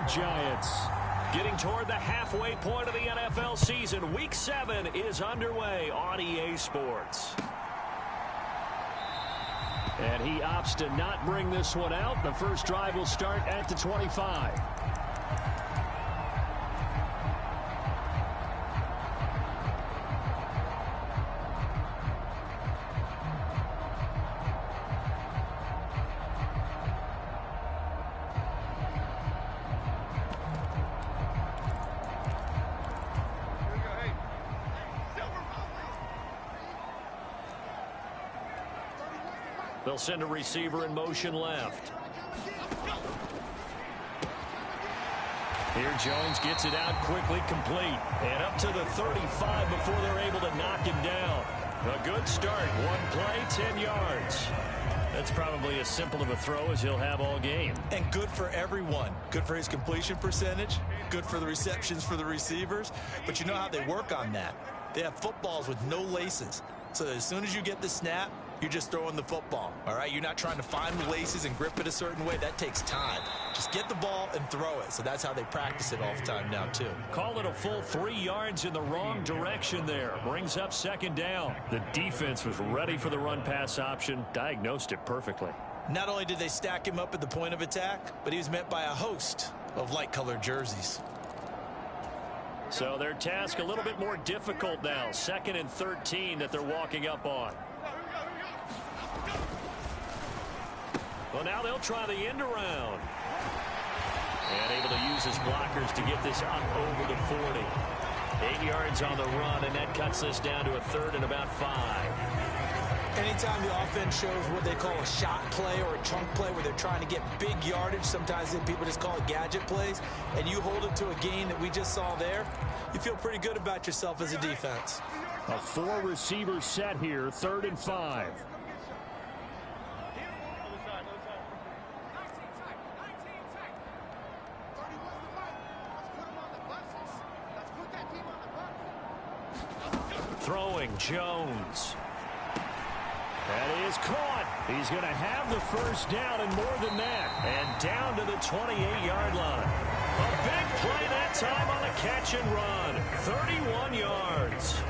Giants. Getting toward the halfway point of the NFL season. Week 7 is underway on EA Sports. And he opts to not bring this one out. The first drive will start at the 25. They'll send a receiver in motion left. Here Jones gets it out quickly, complete. And up to the 35 before they're able to knock him down. A good start. One play, 10 yards. That's probably as simple of a throw as he'll have all game. And good for everyone. Good for his completion percentage. Good for the receptions for the receivers. But you know how they work on that. They have footballs with no laces. So that as soon as you get the snap, you're just throwing the football, all right? You're not trying to find the laces and grip it a certain way. That takes time. Just get the ball and throw it. So that's how they practice it all the time now, too. Call it a full 3 yards in the wrong direction there. Brings up second down. The defense was ready for the run-pass option, diagnosed it perfectly. Not only did they stack him up at the point of attack, but he was met by a host of light-colored jerseys. So their task a little bit more difficult now. 2nd and 13 that they're walking up on. Well, now they'll try the end around. And able to use his blockers to get this up over the 40. 8 yards on the run, and that cuts this down to a 3rd and about 5. Anytime the offense shows what they call a shot play or a chunk play where they're trying to get big yardage, sometimes people just call it gadget plays, and you hold it to a gain that we just saw there, you feel pretty good about yourself as a defense. A 4-receiver set here, 3rd and 5. Throwing Jones. That is caught. He's going to have the first down and more than that. And down to the 28-yard line. A big play that time on the catch and run. 31 yards.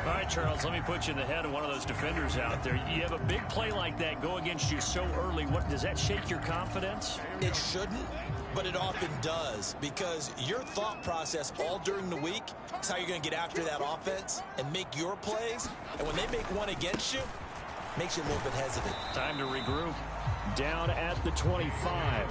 All right, Charles, let me put you in the head of one of those defenders out there. You have a big play like that go against you so early. What does that shake your confidence? It shouldn't, but it often does, because your thought process all during the week is how you're going to get after that offense and make your plays. And when they make one against you, makes you a little bit hesitant. Time to regroup. Down at the 25.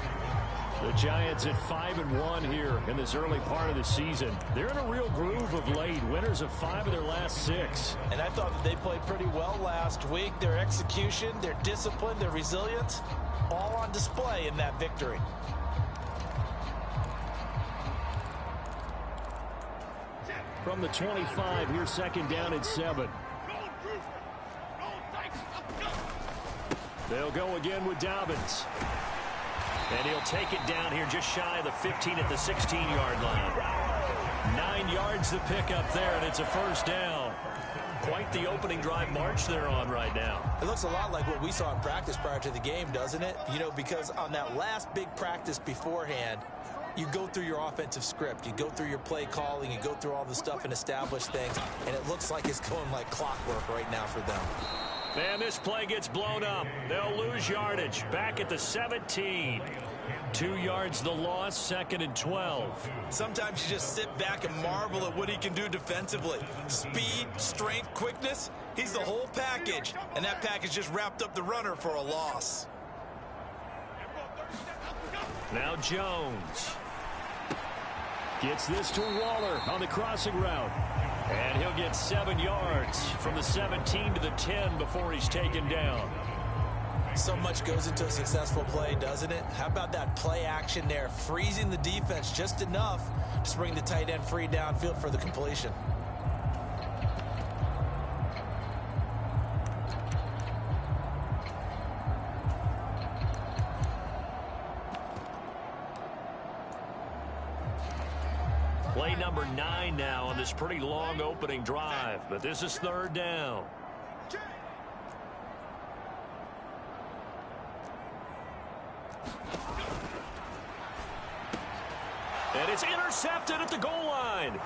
The Giants at 5-1 here in this early part of the season. They're in a real groove of late. Winners of 5 of their last 6. And I thought that they played pretty well last week. Their execution, their discipline, their resilience, all on display in that victory. From the 25, here's 2nd down and 7. They'll go again with Dobbins. And he'll take it down here just shy of the 15 at the 16-yard line. 9 yards to pick up there, and it's a first down. Quite the opening drive march they're on right now. It looks a lot like what we saw in practice prior to the game, doesn't it? You know, because on that last big practice beforehand, you go through your offensive script. You go through your play calling. You go through all the stuff and establish things. And it looks like it's going like clockwork right now for them. And this play gets blown up. They'll lose yardage. Back at the 17. 2 yards the loss, 2nd and 12. Sometimes you just sit back and marvel at what he can do defensively. Speed, strength, quickness. He's the whole package. And that package just wrapped up the runner for a loss. Now Jones. Gets this to Waller on the crossing route. And he'll get 7 yards from the 17 to the 10 before he's taken down. So much goes into a successful play, doesn't it? How about that play action there, freezing the defense just enough to bring the tight end free downfield for the completion. Play number 9 now on this pretty long opening drive, but this is 3rd down. And it's intercepted at the goal line.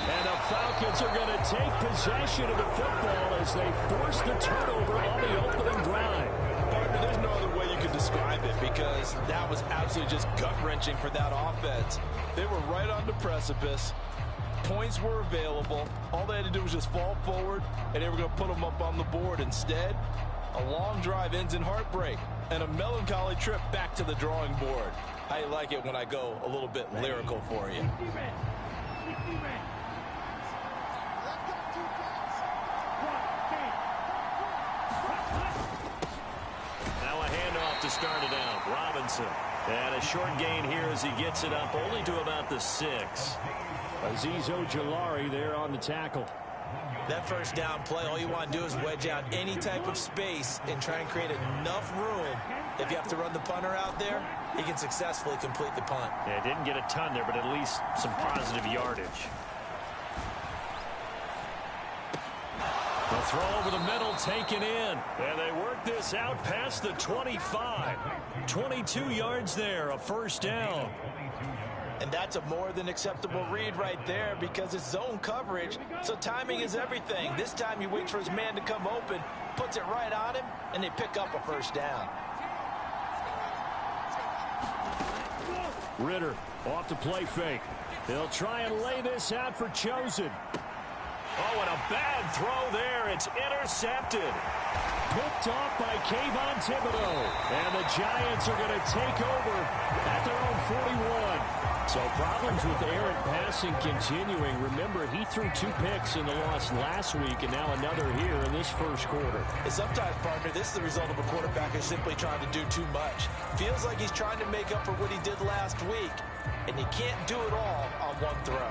And the Falcons are going to take possession of the football as they force the turnover on the opening drive. Partner, there's no other way you can describe it because that was absolutely just gut-wrenching for that offense. They were right on the precipice. Points were available. All they had to do was just fall forward, and they were going to put them up on the board. Instead, a long drive ends in heartbreak and a melancholy trip back to the drawing board. I like it when I go a little bit lyrical for you. Now a handoff to start it out. Robinson. And a short gain here as he gets it up only to about the 6. Azeez Ojulari there on the tackle. That first down play, all you want to do is wedge out any type of space and try and create enough room. If you have to run the punter out there, he can successfully complete the punt. Yeah, didn't get a ton there, but at least some positive yardage. The throw over the middle taken in. And they work this out past the 25. 22 yards there, a first down. And that's a more than acceptable read right there because it's zone coverage, so timing is everything. This time he waits for his man to come open, puts it right on him, and they pick up a first down. Ritter off to play fake. They'll try and lay this out for Chosen. Oh, and a bad throw there. It's intercepted. Picked off by Kayvon Thibodeau. And the Giants are going to take over at their own 41. So problems with errant passing continuing. Remember, he threw 2 picks in the loss last week and now another here in this first quarter. And sometimes, partner, this is the result of a quarterback who's simply trying to do too much. Feels like he's trying to make up for what he did last week, and you can't do it all on one throw.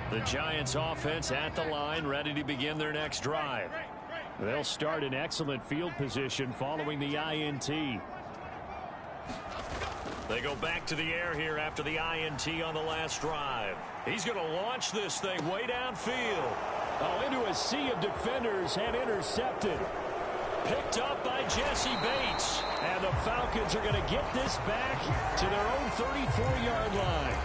The Giants offense at the line, ready to begin their next drive. They'll start in excellent field position following the INT. They go back to the air here after the INT on the last drive. He's going to launch this thing way downfield. Oh, into a sea of defenders and intercepted. Picked up by Jesse Bates. And the Falcons are going to get this back to their own 34-yard line.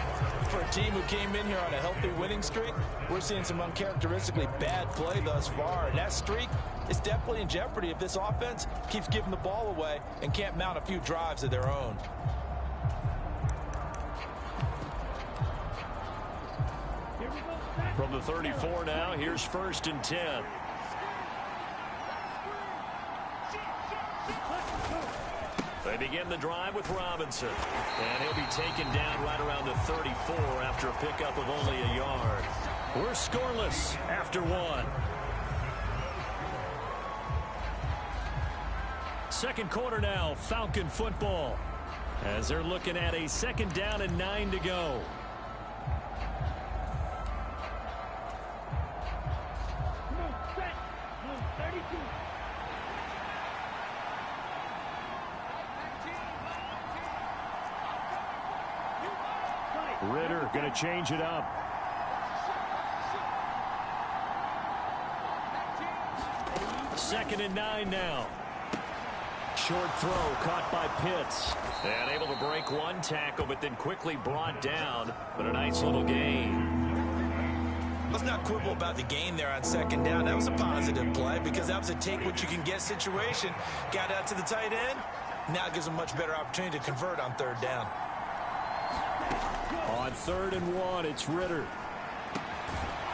For a team who came in here on a healthy winning streak, we're seeing some uncharacteristically bad play thus far. And that streak is definitely in jeopardy if this offense keeps giving the ball away and can't mount a few drives of their own. From the 34 now, here's 1st and 10. They begin the drive with Robinson. And he'll be taken down right around the 34 after a pickup of only a yard. We're scoreless after 1. Second quarter now, Falcon football. As they're looking at a 2nd down and 9 to go. Ritter going to change it up. Second and 9 now. Short throw caught by Pitts. And able to break one tackle, but then quickly brought down. But a nice little gain. Let's not quibble about the gain there on 2nd down. That was a positive play because that was a take-what-you-can-get situation. Got out to the tight end. Now it gives them a much better opportunity to convert on 3rd down. On 3rd and 1, it's Ritter.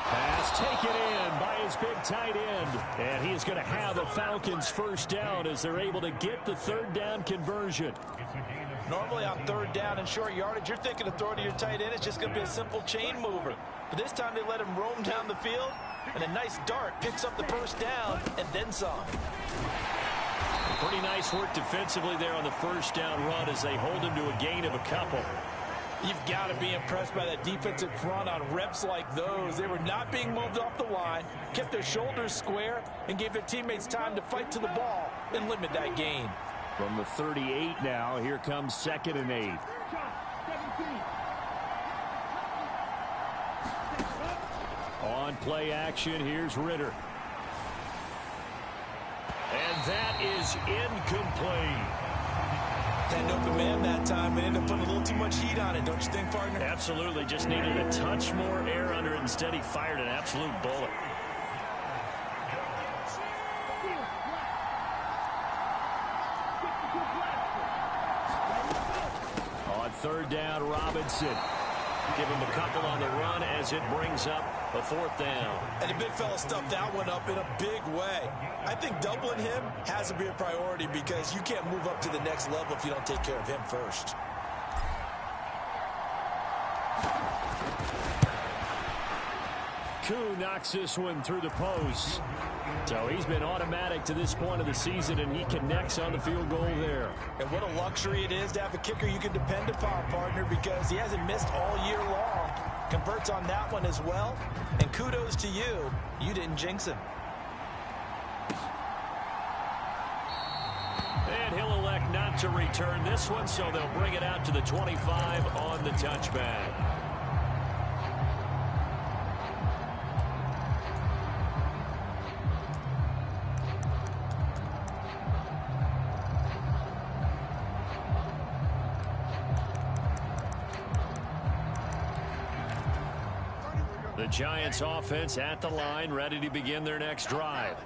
Pass taken in by his big tight end. And he is going to have a Falcons first down as they're able to get the 3rd down conversion. Normally on 3rd down and short yardage, you're thinking of throwing to your tight end. It's just going to be a simple chain mover. But this time they let him roam down the field, and a nice dart picks up the first down and then some. Pretty nice work defensively there on the first down run as they hold him to a gain of a couple. You've got to be impressed by that defensive front on reps like those. They were not being moved off the line, kept their shoulders square, and gave their teammates time to fight to the ball and limit that gain. From the 38 now, here comes 2nd and 8. On play action, here's Ritter. And that is incomplete. Had open man that time and ended up putting a little too much heat on it, don't you think, partner? Absolutely. Just needed a touch more air under it. Instead, he fired an absolute bullet. On third down, Robinson. Give him a couple on the run as it brings up a fourth down. And the big fella stuffed that one up in a big way. I think doubling him has to be a priority because you can't move up to the next level if you don't take care of him first. Koo knocks this one through the post. So he's been automatic to this point of the season, and he connects on the field goal there. And what a luxury it is to have a kicker you can depend upon, partner, because he hasn't missed all year long. Converts on that one as well. And kudos to you. You didn't jinx him. And he'll elect not to return this one, so they'll bring it out to the 25 on the touchback. The Giants offense at the line, ready to begin their next drive.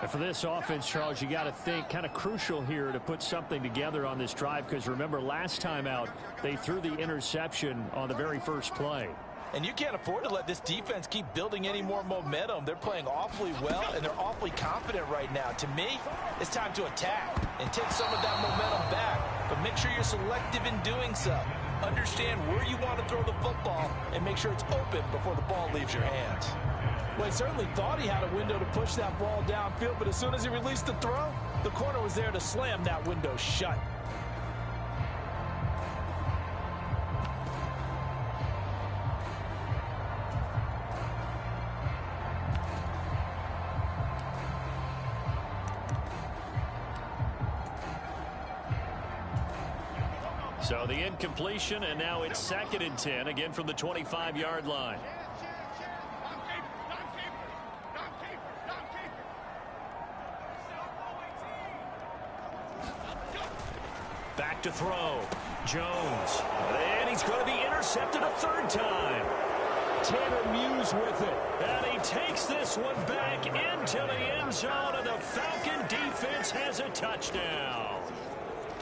And for this offense, Charles, you got to think kind of crucial here to put something together on this drive, because remember last time out they threw the interception on the very first play. And you can't afford to let this defense keep building any more momentum. They're playing awfully well, and they're awfully confident right now. To me, it's time to attack and take some of that momentum back, but make sure you're selective in doing so. Understand where you want to throw the football and make sure it's open before the ball leaves your hands. Well, he certainly thought he had a window to push that ball downfield, but as soon as he released the throw, the corner was there to slam that window shut. So the incompletion, and now it's 2nd and 10, again from the 25-yard line. Back to throw. Jones. And he's going to be intercepted a third time. Tanner Muse with it. And he takes this one back into the end zone, and the Falcon defense has a touchdown.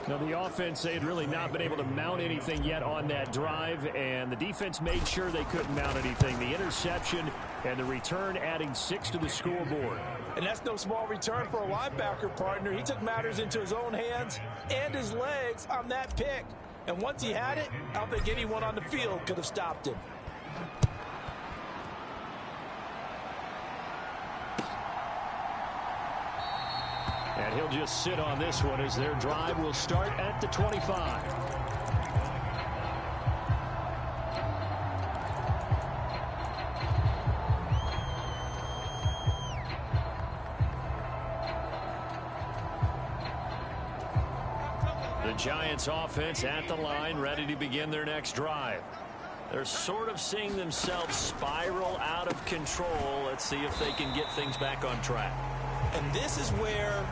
Now, the offense, they had really not been able to mount anything yet on that drive, and the defense made sure they couldn't mount anything. The interception and the return adding 6 to the scoreboard. And that's no small return for a linebacker, partner. He took matters into his own hands and his legs on that pick. And once he had it, I don't think anyone on the field could have stopped him. And he'll just sit on this one as their drive will start at the 25. The Giants offense at the line, ready to begin their next drive. They're sort of seeing themselves spiral out of control. Let's see if they can get things back on track. And this is where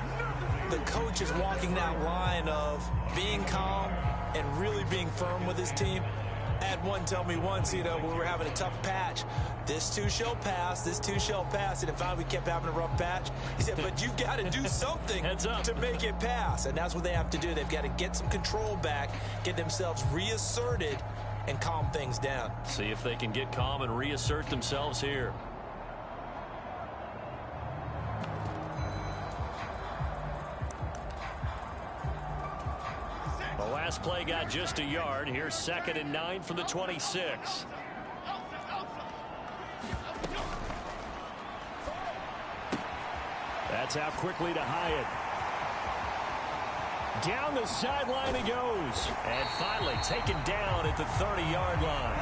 the coach is walking that line of being calm and really being firm with his team. I had one tell me once, when we were having a tough patch, this too shall pass, this too shall pass. And if finally we kept having a rough patch, he said, but you've got to do something to make it pass. And that's what they have to do. They've got to get some control back, get themselves reasserted, and calm things down. See if they can get calm and reassert themselves here. The last play got just a yard. Here's 2nd and 9 from the 26. That's out quickly to Hyatt. Down the sideline he goes. And finally taken down at the 30-yard line.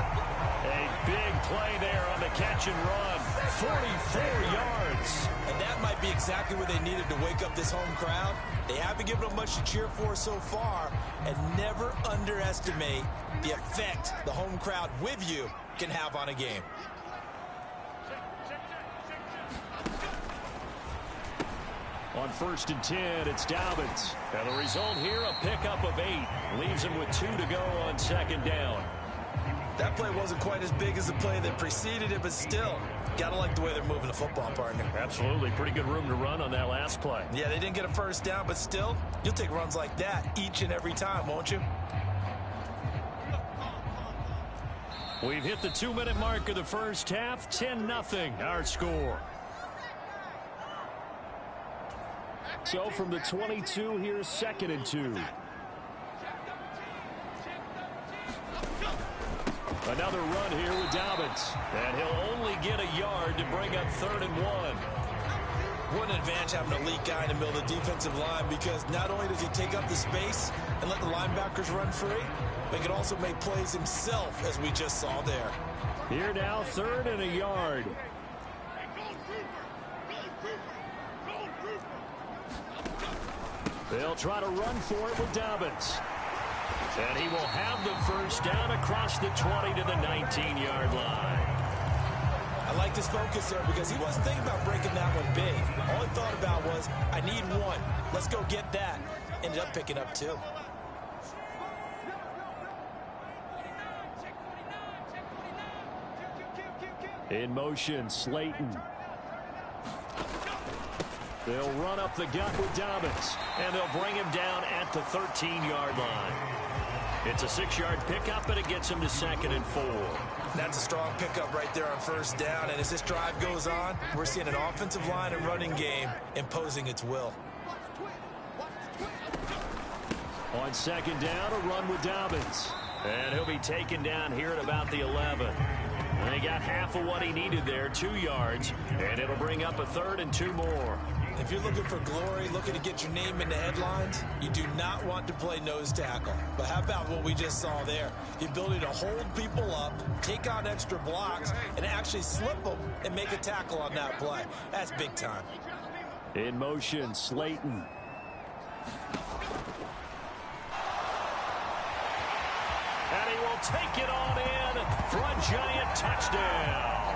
A big play there on the catch and run. 44 yards. And that might be exactly what they needed to wake up this home crowd. They haven't given them much to cheer for so far. And never underestimate the effect the home crowd with you can have on a game. On 1st and 10, it's Dobbins. And the result here, a pickup of 8. Leaves him with 2 to go on 2nd down. That play wasn't quite as big as the play that preceded it, but still, gotta like the way they're moving the football, partner. Absolutely. Pretty good room to run on that last play. Yeah, they didn't get a 1st down, but still, you'll take runs like that each and every time, won't you? We've hit the 2-minute mark of the first half. 10-0 our score. So from the 22, here's 2nd and 2. Another run here with Dobbins. And he'll only get a yard to bring up 3rd and 1. What an advantage having an elite guy in the middle of the defensive line, because not only does he take up the space and let the linebackers run free, but he can also make plays himself, as we just saw there. Here now, 3rd and a yard. They'll try to run for it with Dobbins. And he will have the 1st down across the 20 to the 19-yard line. I like this focus there because he wasn't thinking about breaking that one big. All he thought about was, I need 1. Let's go get that. Ended up picking up 2. In motion, Slayton. They'll run up the gut with Dobbins, and they'll bring him down at the 13-yard line. It's a 6-yard pickup, and it gets him to 2nd and 4. That's a strong pickup right there on 1st down, and as this drive goes on, we're seeing an offensive line and running game imposing its will. On 2nd down, a run with Dobbins. And he'll be taken down here at about the 11. And he got half of what he needed there, 2 yards, and it'll bring up a 3rd and 2 more. If you're looking for glory, looking to get your name in the headlines, you do not want to play nose tackle. But how about what we just saw there? The ability to hold people up, take on extra blocks, and actually slip them and make a tackle on that play. That's big time. In motion, Slayton. And he will take it on in for a giant touchdown.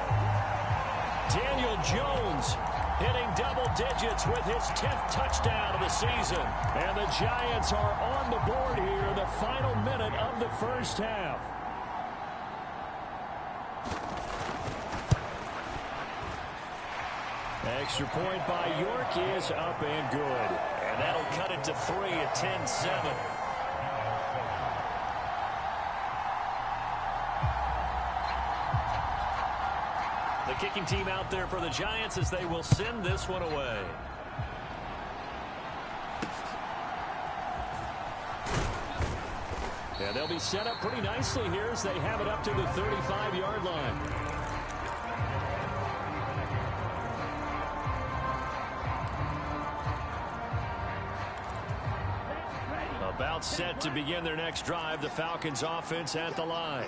Daniel Jones hitting double digits with his 10th touchdown of the season. And the Giants are on the board here in the final minute of the first half. Extra point by York is up and good. And that'll cut it to 3 at 10-7. The kicking team out there for the Giants as they will send this one away. And they'll be set up pretty nicely here as they have it up to the 35-yard line. About set to begin their next drive, the Falcons offense at the line.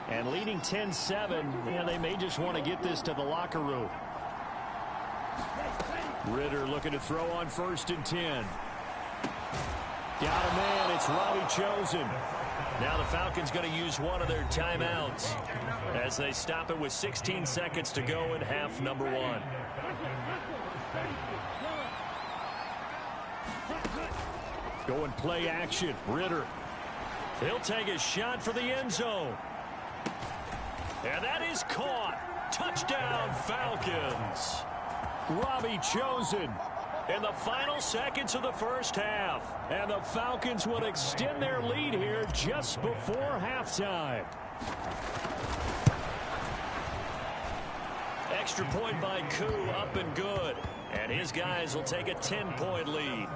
And leading 10-7, yeah, they may just want to get this to the locker room. Ritter looking to throw on 1st and 10. Got a man, it's Robbie Chosen. Now the Falcons going to use one of their timeouts as they stop it with 16 seconds to go in half number 1. Going play action, Ritter. He'll take a shot for the end zone. And that is caught. Touchdown, Falcons. Robbie Chosen in the final seconds of the first half. And the Falcons will extend their lead here just before halftime. Extra point by Koo, up and good. And his guys will take a 10-point lead.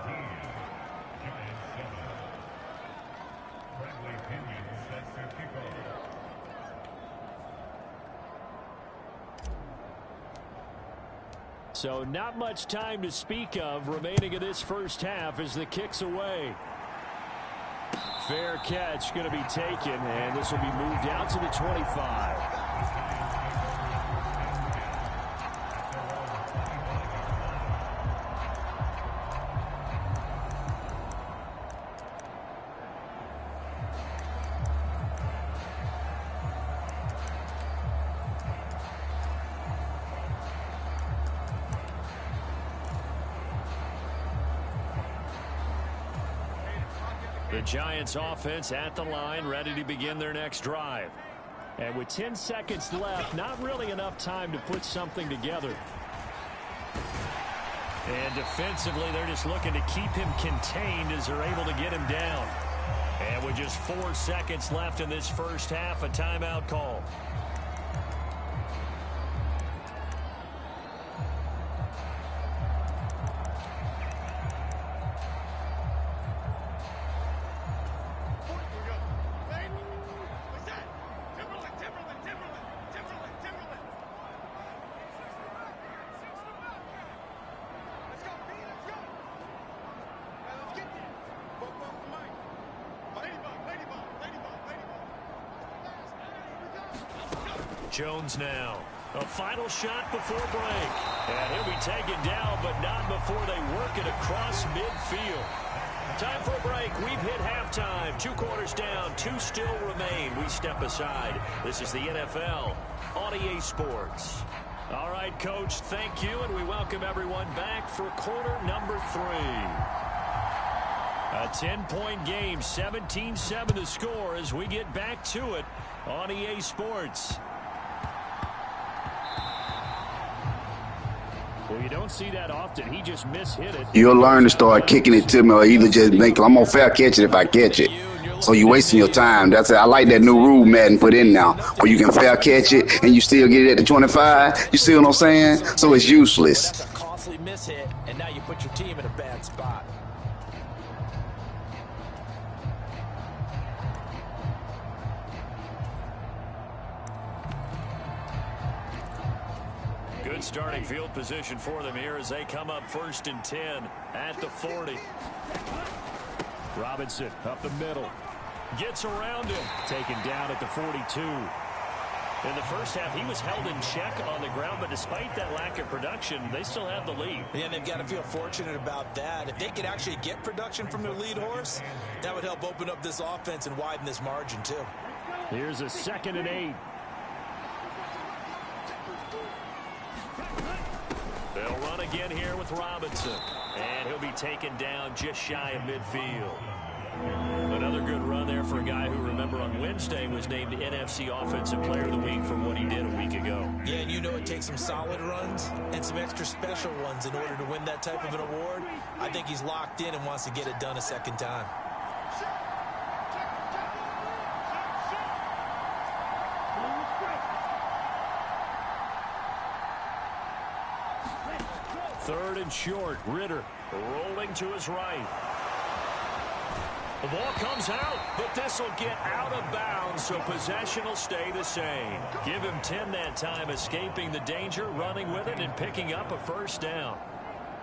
So not much time to speak of remaining in this first half as the kick's away. Fair catch going to be taken, and this will be moved out to the 25. The Giants offense at the line, ready to begin their next drive. And with 10 seconds left, not really enough time to put something together. And defensively, they're just looking to keep him contained as they're able to get him down. And with just 4 seconds left in this first half, a timeout call. Jones now. A final shot before break. And he'll be taken down, but not before they work it across midfield. Time for a break. We've hit halftime. 2 quarters down. 2 still remain. We step aside. This is the NFL on EA Sports. All right, Coach, thank you, and we welcome everyone back for quarter number 3. A 10-point game, 17-7 the score as we get back to it on EA Sports. Well, you don't see that often. He just mishit it. You'll learn to start kicking it to me, or either just make. I'm gonna fair catch it if I catch it. So you're wasting your time. That's it. I like that new rule Madden put in now, where you can fair catch it and you still get it at the 25. You see what I'm saying? So it's useless. That's a costly mishit, and now you put your team in a bad spot. Good starting field position for them here as they come up 1st and 10 at the 40. Robinson up the middle. Gets around him. Taken down at the 42. In the first half, he was held in check on the ground, but despite that lack of production, they still have the lead. Yeah, they've got to feel fortunate about that. If they could actually get production from their lead horse, that would help open up this offense and widen this margin, too. Here's a 2nd and 8. They'll run again here with Robinson. And he'll be taken down just shy of midfield. Another good run there for a guy who, remember, on Wednesday was named NFC Offensive Player of the Week for what he did a week ago. Yeah, and you know it takes some solid runs and some extra special ones in order to win that type of an award. I think he's locked in and wants to get it done a second time. Third and short. Ritter rolling to his right. The ball comes out, but this will get out of bounds, so possession will stay the same. Give him 10 that time, escaping the danger, running with it, and picking up a 1st down.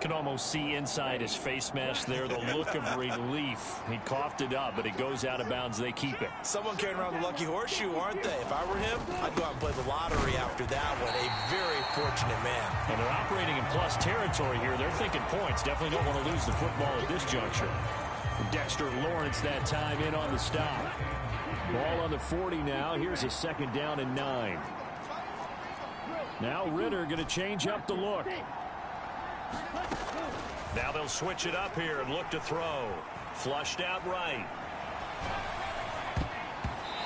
Can almost see inside his face mask there the look of relief. He coughed it up, but it goes out of bounds. They keep it. Someone carrying around the lucky horseshoe, aren't they? If I were him, I'd go out and play the lottery after that one. A very fortunate man. And they're operating in plus territory here. They're thinking points. Definitely don't want to lose the football at this juncture. Dexter Lawrence that time in on the stop. Ball on the 40 now. Here's a 2nd down and 9. Now Ritter going to change up the look. Now they'll switch it up here and look to throw. Flushed out right.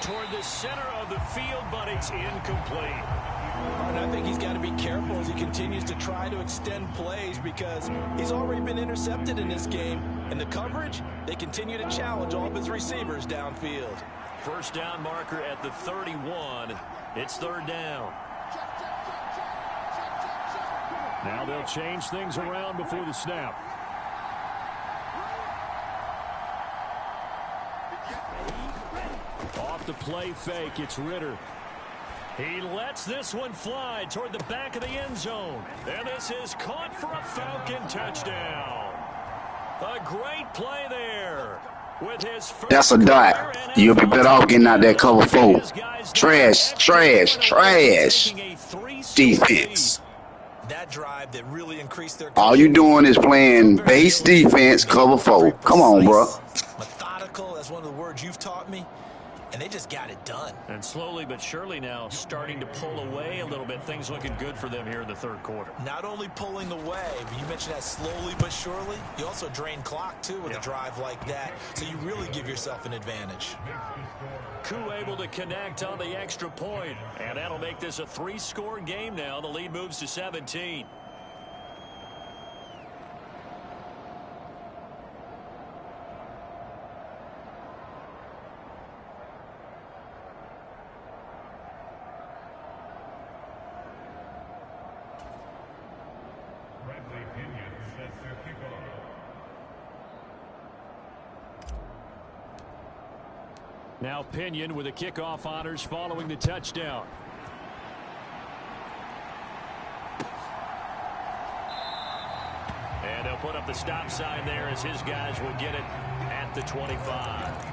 Toward the center of the field, but it's incomplete. And I think he's got to be careful as he continues to try to extend plays because he's already been intercepted in this game. And the coverage, they continue to challenge all of his receivers downfield. 1st down marker at the 31. It's 3rd down. Now they'll change things around before the snap. Off the play fake, it's Ritter. He lets this one fly toward the back of the end zone. And this is caught for a Falcon touchdown. A great play there. With his first That's a dot. You'll be better off getting out that cover 4. Trash defense. That drive that really increased their... All you doing is playing base defense, cover 4. Come on, bro. Methodical, that's one of the words you've taught me. and they just got it done. And slowly but surely now starting to pull away a little bit. Things looking good for them here in the third quarter. Not only pulling away, but you mentioned that slowly but surely. You also drain clock, too, with a drive like that. So you really give yourself an advantage. Koo able to connect on the extra point, and that'll make this a 3-score game now. The lead moves to 17. Now Pinion with the kickoff honors following the touchdown. And they'll put up the stop sign there as his guys will get it at the 25.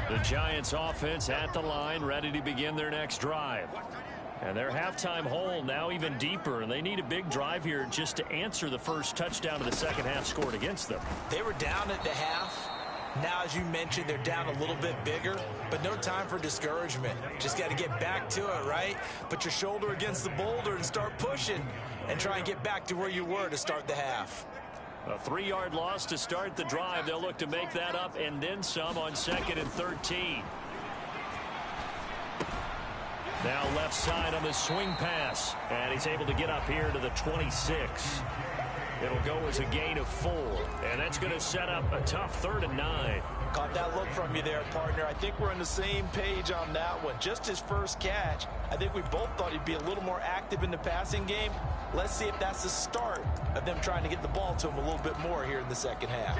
The Giants offense at the line, ready to begin their next drive. And their halftime hole now even deeper, and they need a big drive here just to answer the first touchdown of the second half scored against them. They were down at the half. Now, as you mentioned, they're down a little bit bigger, but no time for discouragement. Just got to get back to it, right? Put your shoulder against the boulder and start pushing and try and get back to where you were to start the half. A 3-yard loss to start the drive. They'll look to make that up and then some on 2nd and 13. Now left side on the swing pass. And he's able to get up here to the 26. It'll go as a gain of 4. And that's going to set up a tough 3rd and 9. Caught that look from you there, partner. I think we're on the same page on that one. Just his first catch. I think we both thought he'd be a little more active in the passing game. Let's see if that's the start of them trying to get the ball to him a little bit more here in the second half.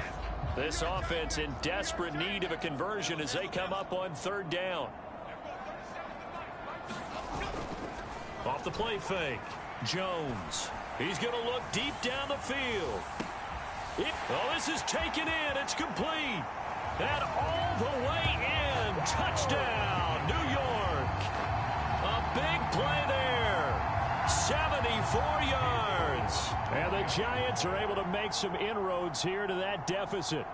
This offense in desperate need of a conversion as they come up on 3rd down. Off the play fake. Jones. He's going to look deep down the field. This is taken in. It's complete. And all the way in. Touchdown, New York. A big play there. 74 yards. And the Giants are able to make some inroads here to that deficit.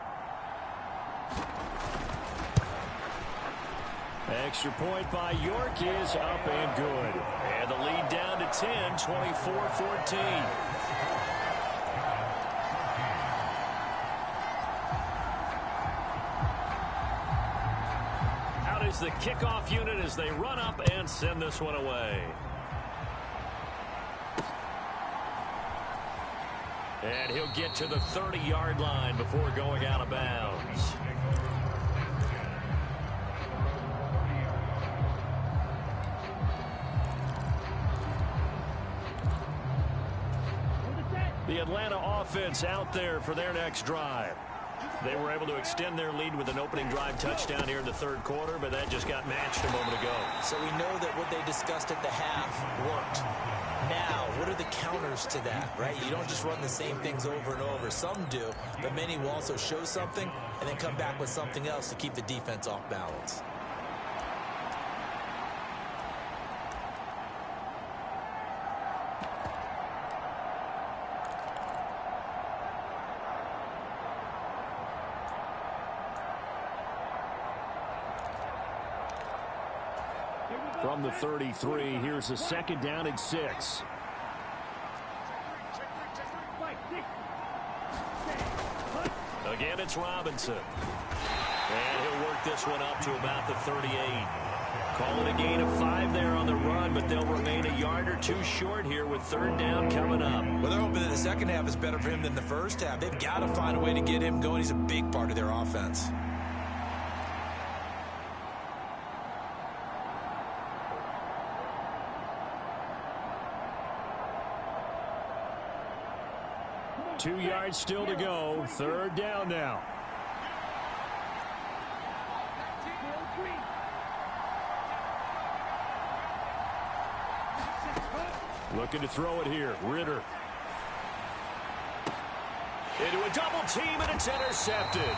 Extra point by York is up and good. And the lead down to 10, 24-14. Out is the kickoff unit as they run up and send this one away. And he'll get to the 30-yard line before going out of bounds. The Atlanta offense out there for their next drive. They were able to extend their lead with an opening drive touchdown here in the 3rd quarter, but that just got matched a moment ago. So we know that what they discussed at the half worked. Now, what are the counters to that, right? You don't just run the same things over and over. Some do, but many will also show something and then come back with something else to keep the defense off balance. From the 33, here's a 2nd down and 6. Again, it's Robinson. And he'll work this one up to about the 38. Call it a gain of 5 there on the run, but they'll remain a yard or 2 short here with 3rd down coming up. Well, they're hoping that the second half is better for him than the first half. They've got to find a way to get him going. He's a big part of their offense. Two yards still to go. 3rd down now. Looking to throw it here. Ritter. Into a double team, and it's intercepted.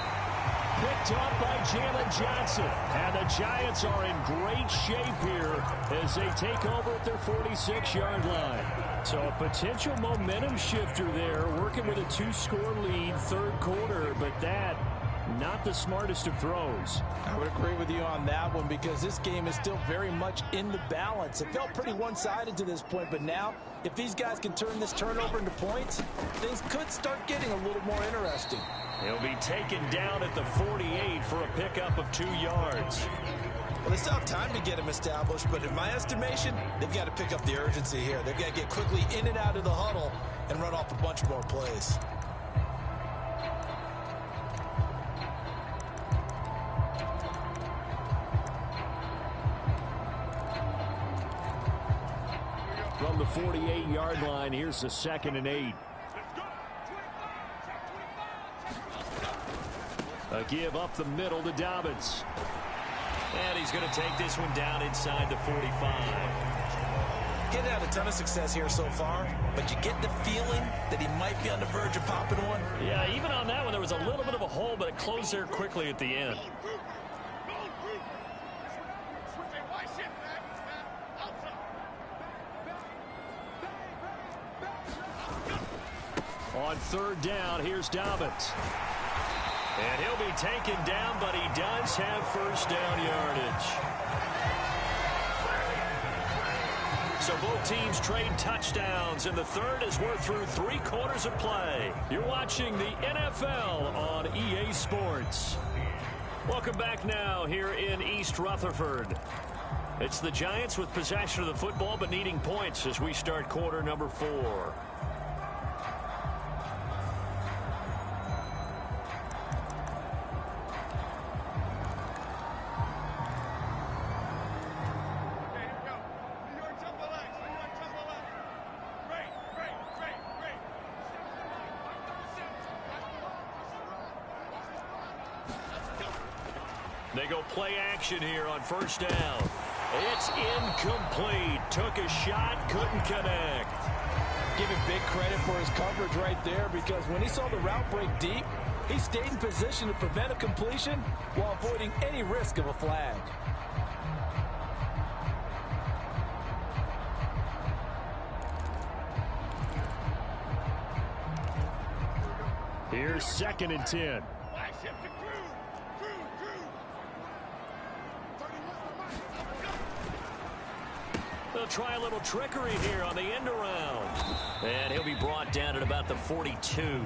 Picked up by Jalen Johnson. And the Giants are in great shape here as they take over at their 46-yard line. So a potential momentum shifter there, working with a 2-score lead, third quarter, but that not the smartest of throws. I would agree with you on that one because this game is still very much in the balance. It felt pretty one-sided to this point, but now if these guys can turn this turnover into points, things could start getting a little more interesting. He'll be taken down at the 48 for a pickup of 2 yards. Well, they still have time to get him established, but in my estimation, they've got to pick up the urgency here. They've got to get quickly in and out of the huddle and run off a bunch more plays. From the 48-yard line, here's the 2nd and 8. A give up the middle to Dobbins. And he's going to take this one down inside the 45. Getting had a ton of success here so far, but you get the feeling that he might be on the verge of popping one. Yeah, even on that one, there was a little bit of a hole, but it closed there quickly at the end. On 3rd down, here's Dobbins. And he'll be taken down, but he does have 1st down yardage. So both teams trade touchdowns, and the third as we're through 3 quarters of play. You're watching the NFL on EA Sports. Welcome back now here in East Rutherford. It's the Giants with possession of the football, but needing points as we start quarter number 4. They go play action here on 1st down. It's incomplete. Took a shot, couldn't connect. Give him big credit for his coverage right there because when he saw the route break deep, he stayed in position to prevent a completion while avoiding any risk of a flag. Here's 2nd and 10. They'll try a little trickery here on the end around. And he'll be brought down at about the 42.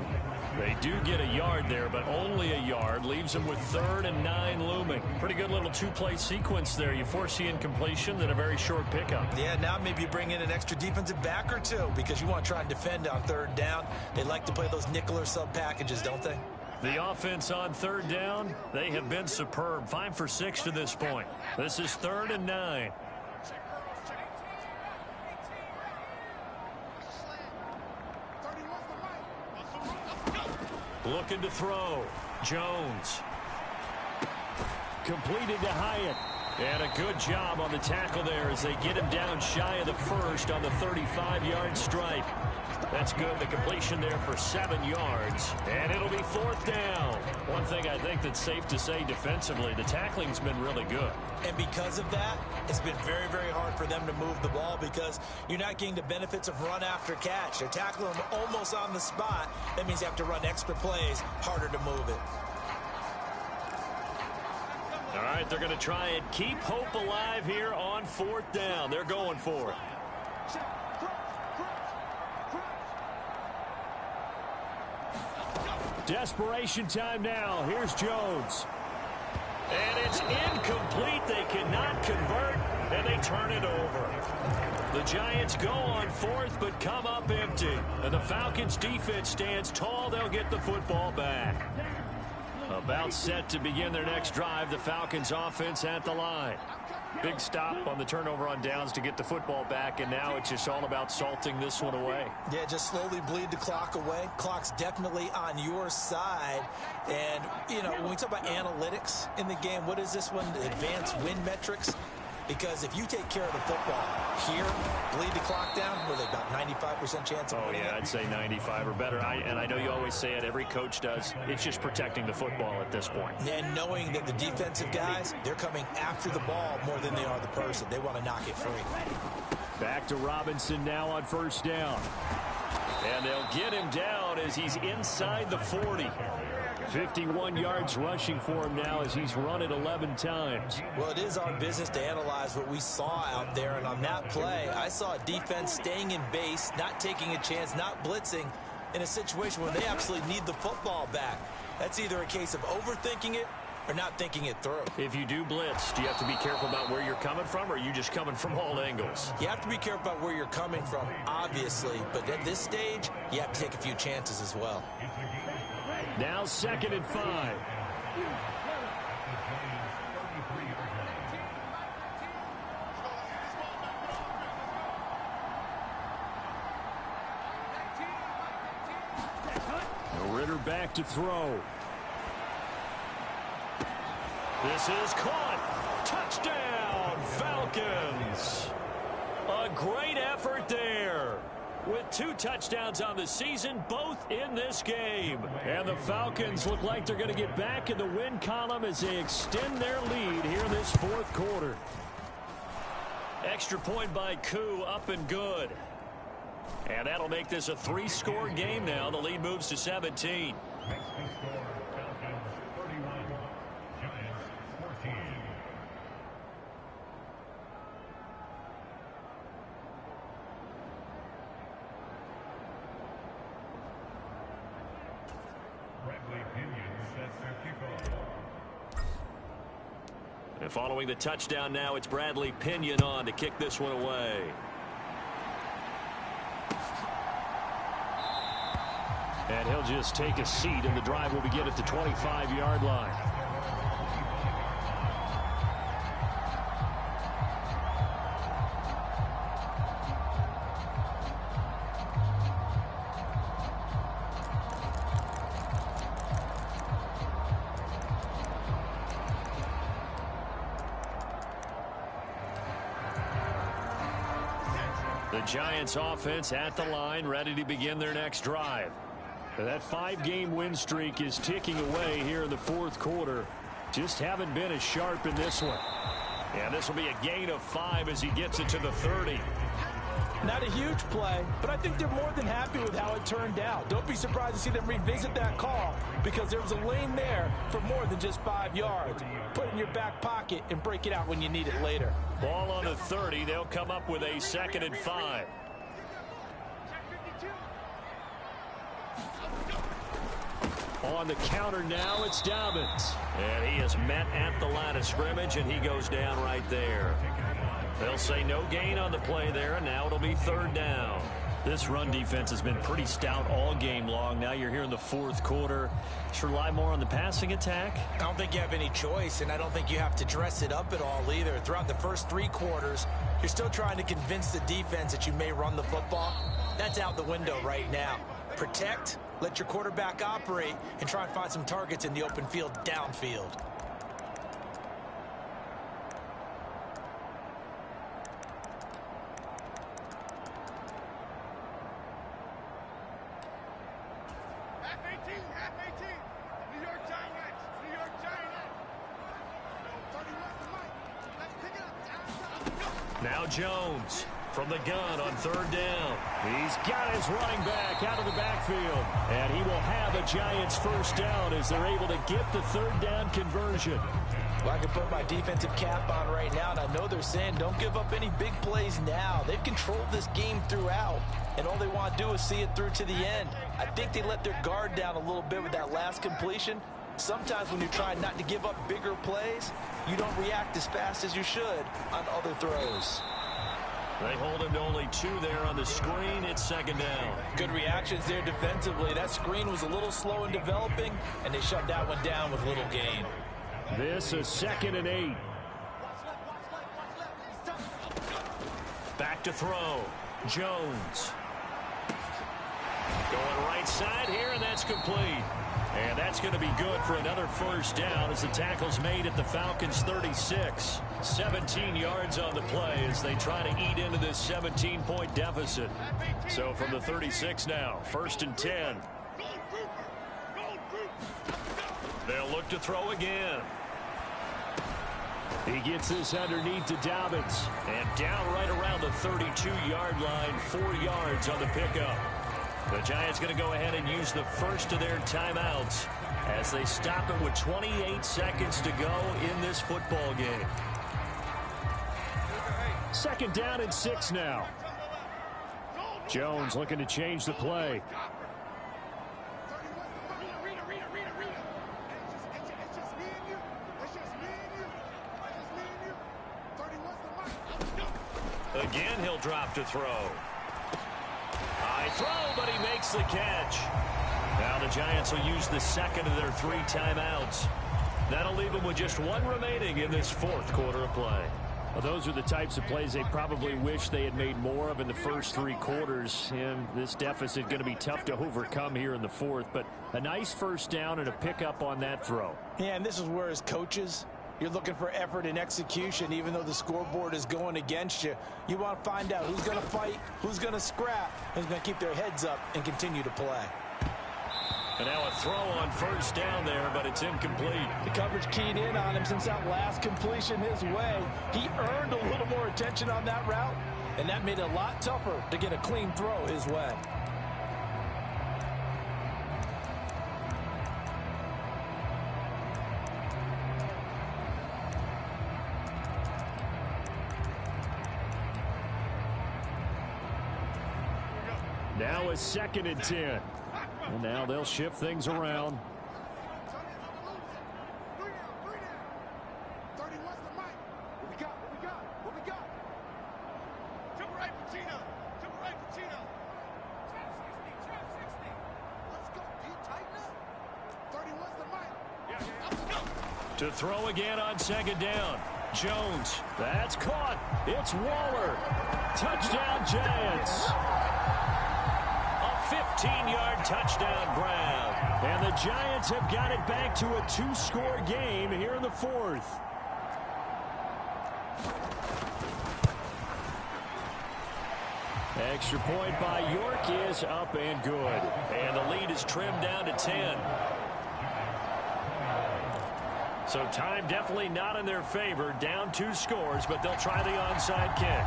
They do get a yard there, but only a yard. Leaves them with 3rd and 9 looming. Pretty good little 2-play sequence there. You force the incompletion, then a very short pickup. Yeah, now maybe you bring in an extra defensive back or 2 because you want to try and defend on 3rd down. They like to play those nickel or sub packages, don't they? The offense on 3rd down, they have been superb. 5 for 6 to this point. This is 3rd and 9. Looking to throw. Jones. Completed to Hyatt. And a good job on the tackle there as they get him down shy of the 1st on the 35-yard stripe. That's good. The completion there for 7 yards. And it'll be 4th down. One thing I think that's safe to say defensively, the tackling's been really good. And because of that, it's been very, very hard for them to move the ball because you're not getting the benefits of run after catch. They're tackling them almost on the spot. That means you have to run extra plays, harder to move it. All right, they're going to try and keep hope alive here on 4th down. They're going for it. Desperation time now. Here's Jones. And it's incomplete. They cannot convert, and they turn it over. The Giants go on 4th, but come up empty. And the Falcons defense stands tall. They'll get the football back. About set to begin their next drive. The Falcons offense at the line. Big stop on the turnover on downs to get the football back, and now it's just all about salting this one away. Yeah, just slowly bleed the clock away. Clock's definitely on your side. And, you know, when we talk about analytics in the game, what is this one? Advanced win metrics. Because if you take care of the football here, bleed the clock down, with about 95% chance of winning. Oh, yeah, I'd say 95 or better. And I know you always say it, every coach does. It's just protecting the football at this point. And knowing that the defensive guys, they're coming after the ball more than they are the person. They want to knock it free. Back to Robinson now on first down. And they'll get him down as he's inside the 40. 51 yards rushing for him now as he's run it 11 times. Well, it is our business to analyze what we saw out there. And on that play, I saw a defense staying in base, not taking a chance, not blitzing in a situation where they absolutely need the football back. That's either a case of overthinking it or not thinking it through. If you do blitz, do you have to be careful about where you're coming from, or are you just coming from all angles? You have to be careful about where you're coming from, obviously. But at this stage, you have to take a few chances as well. Now 2nd and 5. Ritter back to throw. This is caught. Touchdown, Falcons. A great effort there. With 2 touchdowns on the season, both in this game. And the Falcons look like they're going to get back in the win column as they extend their lead here in this 4th quarter. Extra point by Koo, up and good. And that'll make this a 3-score game now. The lead moves to 17. And following the touchdown now, it's Bradley Pinion on to kick this one away. And he'll just take a seat, and the drive will begin at the 25-yard line. The Giants offense at the line, ready to begin their next drive. That 5-game win streak is ticking away here in the 4th quarter. Just haven't been as sharp in this one. And this will be a gain of 5 as he gets it to the 30. Not a huge play, but I think they're more than happy with how it turned out. Don't be surprised to see them revisit that call, because there was a lane there for more than just 5 yards. Put it in your back pocket and break it out when you need it later. Ball on the 30. They'll come up with a 2nd and 5. On the counter now, it's Dobbins. And he is met at the line of scrimmage, and he goes down right there. They'll say no gain on the play there, and now it'll be 3rd down. This run defense has been pretty stout all game long. Now you're here in the 4th quarter. Should rely more on the passing attack? I don't think you have any choice, and I don't think you have to dress it up at all either. Throughout the first 3 quarters, you're still trying to convince the defense that you may run the football. That's out the window right now. Protect, let your quarterback operate, and try and find some targets in the open field downfield. Now Jones from the gun on 3rd down. He's got his running back out of the backfield. And he will have a Giants 1st down as they're able to get the 3rd down conversion. Well, I can put my defensive cap on right now, and I know they're saying don't give up any big plays now. They've controlled this game throughout, and all they want to do is see it through to the end. I think they let their guard down a little bit with that last completion. Sometimes when you're trying not to give up bigger plays, you don't react as fast as you should on other throws. They hold him to only 2 there on the screen. It's 2nd down. Good reactions there defensively. That screen was a little slow in developing, and they shut that one down with little gain. This is 2nd and 8. Back to throw. Jones. Going right side here, and that's complete. And that's going to be good for another first down as the tackle's made at the Falcons' 36. 17 yards on the play as they try to eat into this 17-point deficit. So from the 36 now, 1st and 10. They'll look to throw again. He gets this underneath to Dobbins. And down right around the 32-yard line, 4 yards on the pickup. The Giants going to go ahead and use the first of their timeouts as they stop it with 28 seconds to go in this football game. 2nd down and 6 now. Jones looking to change the play. Again, he'll drop to throw. High throw, but he makes the catch. Now the Giants will use the 2nd of their 3 timeouts. That'll leave them with just 1 remaining in this 4th quarter of play. Well, those are the types of plays they probably wish they had made more of in the first 3 quarters. And this deficit going to be tough to overcome here in the 4th. But a nice first down and a pickup on that throw. Yeah, and this is where as coaches, you're looking for effort and execution. Even though the scoreboard is going against you, you want to find out who's going to fight, who's going to scrap, who's going to keep their heads up and continue to play. And now a throw on first down there, but it's incomplete. The coverage keyed in on him since that last completion his way. He earned a little more attention on that route, and that made it a lot tougher to get a clean throw his way. Now a 2nd and 10. And now they'll shift things around. To throw again on 2nd down. Jones. That's caught. It's Waller. Touchdown, Giants. 15-yard touchdown grab. And the Giants have got it back to a 2-score game here in the 4th. Extra point by York is up and good. And the lead is trimmed down to 10. So time definitely not in their favor. Down 2 scores, but they'll try the onside kick.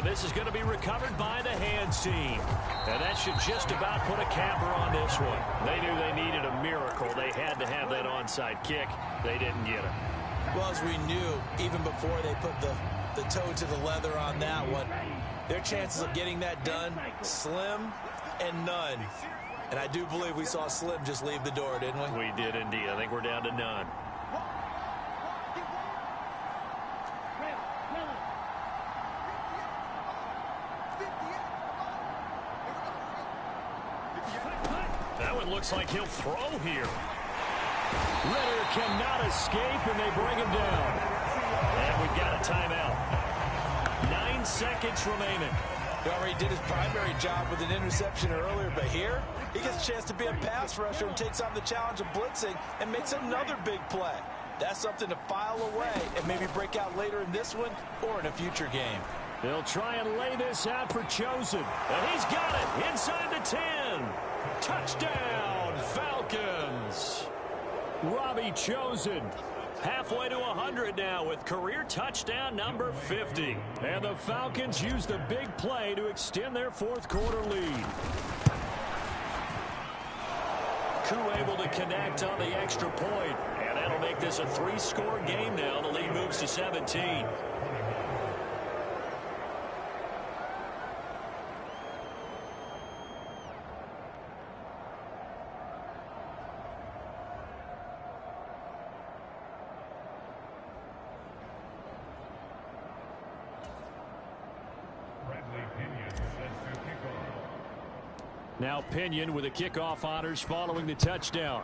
This is going to be recovered by the hands team. And that should just about put a capper on this one. They knew they needed a miracle. They had to have that onside kick. They didn't get it. Well, as we knew, even before they put the toe to the leather on that one, their chances of getting that done, slim and none. And I do believe we saw Slim just leave the door, didn't we? We did indeed. I think we're down to none. Looks like he'll throw here. Ritter cannot escape, and they bring him down. And we've got a timeout. 9 seconds remaining. He already did his primary job with an interception earlier, but here he gets a chance to be a pass rusher and takes on the challenge of blitzing and makes another big play. That's something to file away and maybe break out later in this one or in a future game. They'll try and lay this out for Chosen. And he's got it inside the 10. Touchdown, Falcons. Robbie Chosen halfway to 100 now with career touchdown number 50. And the Falcons use the big play to extend their 4th quarter lead. Koo able to connect on the extra point. And that'll make this a 3-score game now. The lead moves to 17. Now Pinion with the kickoff honors following the touchdown.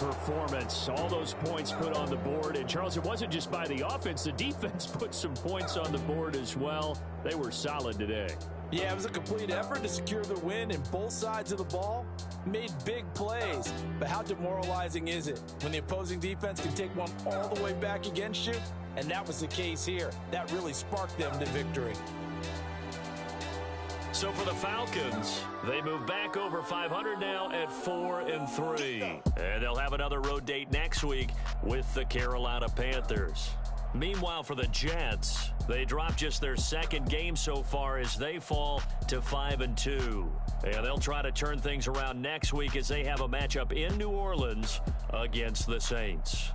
performance. All those points put on the board. And, Charles, it wasn't just by the offense. The defense put some points on the board as well. They were solid today. Yeah, it was a complete effort to secure the win, and both sides of the ball made big plays. But how demoralizing is it when the opposing defense can take one all the way back against you? And that was the case here. That really sparked them to victory. So for the Falcons, they move back over 500 now at 4-3. And they'll have another road date next week with the Carolina Panthers. Meanwhile, for the Jets, they dropped just their second game so far as they fall to 5-2. And they'll try to turn things around next week as they have a matchup in New Orleans against the Saints.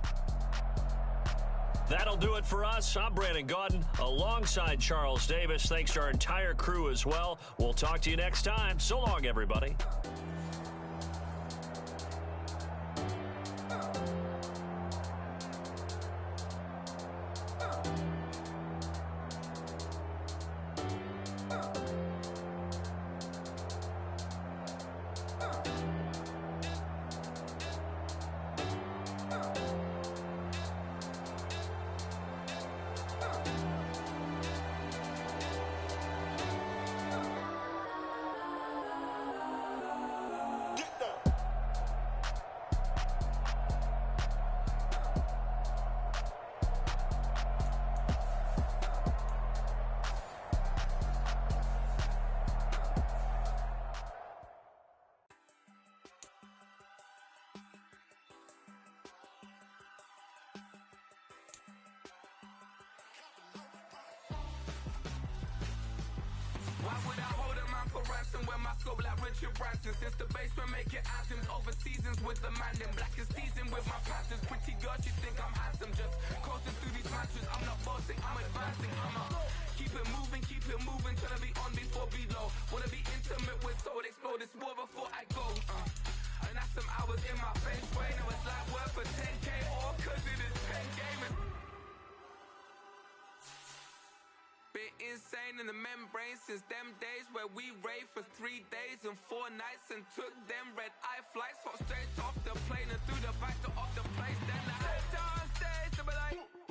That'll do it for us. I'm Brandon Gaudin alongside Charles Davis. Thanks to our entire crew as well. We'll talk to you next time. So long, everybody. Why would I hold a man for ransom when my scope like Richard Branson? Since the basement making anthems over seasons with the man, then black is seasoned with my patterns. Pretty girl, she think I'm handsome, just coasting through these matches. I'm not bossing, I'm advancing. Keep it moving, trying to be on before below. Wanna be intimate with soul, explode this war before I go. And that's some hours in my face way. Now it's like work for 10K, all cause it is 10 gamers. Been insane in the membrane since them days where we raved for 3 days and 4 nights and took them red eye flights, hot straight off the plane and through the back to off the place. Then I head on stage to be like.